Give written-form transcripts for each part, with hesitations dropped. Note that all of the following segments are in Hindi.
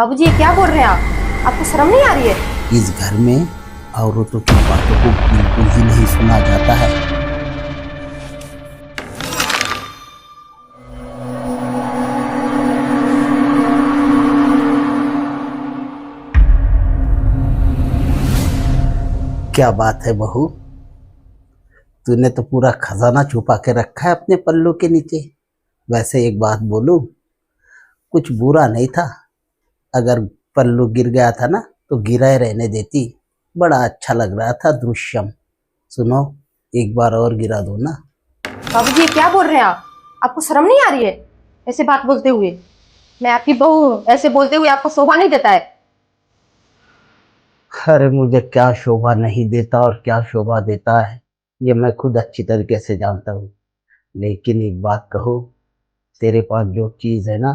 बाबूजी ये क्या बोल रहे हैं आप? आपको शर्म नहीं आ रही है? इस घर में औरतों की बातों को बिल्कुल ही नहीं सुना जाता है। क्या बात है बहू, तूने तो पूरा खजाना छुपा के रखा है अपने पल्लू के नीचे। वैसे एक बात बोलूं, कुछ बुरा नहीं था। अगर पल्लू गिर गया था ना तो गिरा ही रहने देती, बड़ा अच्छा लग रहा था दृश्यम। सुनो, एक बार और गिरा दो ना। बाबूजी ये क्या बोल रहे हैं आप? आपको शर्म नहीं आ रही है ऐसे बात बोलते हुए? मैं आपकी बहू हूँ, ऐसे बोलते हुए आपको शोभा नहीं देता है। अरे मुझे क्या शोभा नहीं देता और क्या शोभा देता है ये मैं खुद अच्छी तरीके से जानता हूँ। लेकिन एक बात कहूँ, तेरे पास जो चीज है ना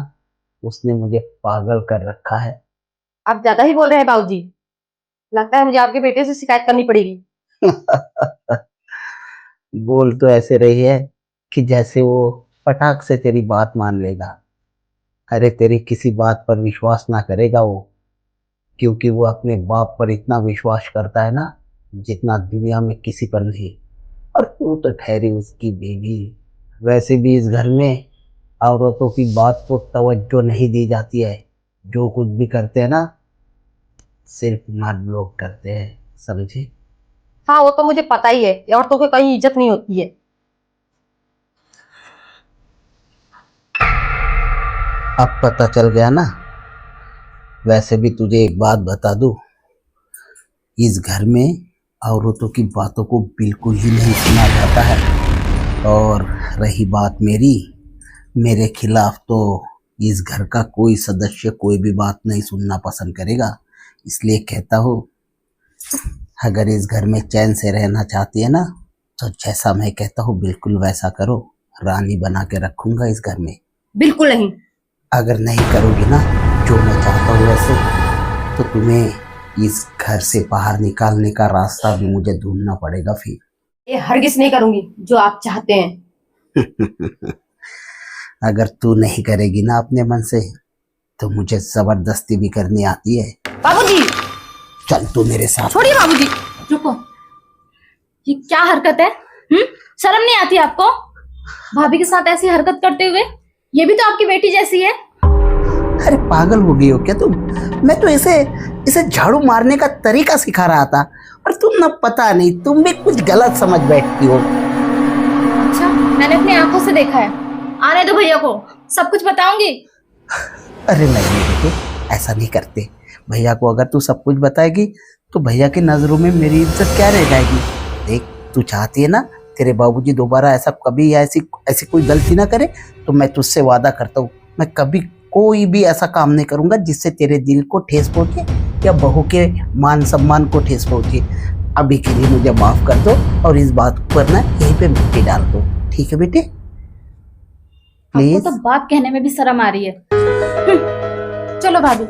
उसने मुझे पागल कर रखा है। आप ज्यादा ही बोल रहे हैं बाबूजी। लगता है मुझे आपके बेटे से शिकायत करनी पड़ेगी। बोल तो ऐसे रही है कि जैसे वो पटाख से तेरी बात मान लेगा। अरे तेरी किसी बात पर विश्वास ना करेगा वो, क्योंकि वो अपने बाप पर इतना विश्वास करता है ना जितना दुनिया में किसी पर नहीं। और तू तो ठहरी उसकी बीवी। वैसे भी इस घर में औरतों की बात को तवज्जो नहीं दी जाती है। जो कुछ भी करते हैं ना सिर्फ मर्द लोग करते हैं, समझे? हाँ वो तो मुझे पता ही है, औरतों की कहीं इज्जत नहीं होती है। अब पता चल गया ना। वैसे भी तुझे एक बात बता दूं, इस घर में औरतों की बातों को बिल्कुल ही नहीं सुना जाता है। और रही बात मेरी, मेरे खिलाफ तो इस घर का कोई सदस्य कोई भी बात नहीं सुनना पसंद करेगा। इसलिए कहता हूँ, अगर इस घर में चैन से रहना चाहती है ना तो जैसा मैं कहता हूँ बिल्कुल वैसा करो। रानी बना के रखूंगा इस घर में। बिल्कुल नहीं। अगर नहीं करोगी ना जो मैं चाहता हूँ वैसे, तो तुम्हें इस घर से बाहर निकालने का रास्ता भी मुझे ढूंढना पड़ेगा फिर। ये हरगिज नहीं करूंगी जो आप चाहते हैं। अगर तू नहीं करेगी ना अपने मन से तो मुझे जबरदस्ती भी करनी आती है। बाबूजी चल तू मेरे साथ। छोड़िए बाबूजी। रुको, ये क्या हरकत है? शर्म नहीं आती आपको? भाभी के साथ ऐसी हरकत करते हुए? ये भी तो आपकी बेटी जैसी है। अरे पागल हो गई हो क्या तुम? मैं तो इसे इसे झाड़ू मारने का तरीका सिखा रहा था और तुम ना, पता नहीं, तुम भी कुछ गलत समझ बैठती हो। अच्छा, मैंने अपनी आंखों से देखा है। आने दो भैया को, सब कुछ बताऊंगी। अरे नहीं बेटे, ऐसा नहीं करते। भैया को अगर तू सब कुछ बताएगी तो भैया की नजरों में मेरी इज्जत क्या रह जाएगी? देख, तू चाहती है ना तेरे बाबूजी दोबारा ऐसा कभी ऐसी ऐसी कोई गलती ना करे, तो मैं तुझसे वादा करता हूँ मैं कभी कोई भी ऐसा काम नहीं करूंगा जिससे तेरे दिल को ठेस पहुंचे या बहू के मान सम्मान को ठेस पहुंचे। अभी के लिए मुझे माफ कर दो और इस बात पर ना यहीं पे मिट्टी डाल दो, ठीक है बेटे? आपको तो बात कहने में भी शर्म आ रही है। चलो भाभी।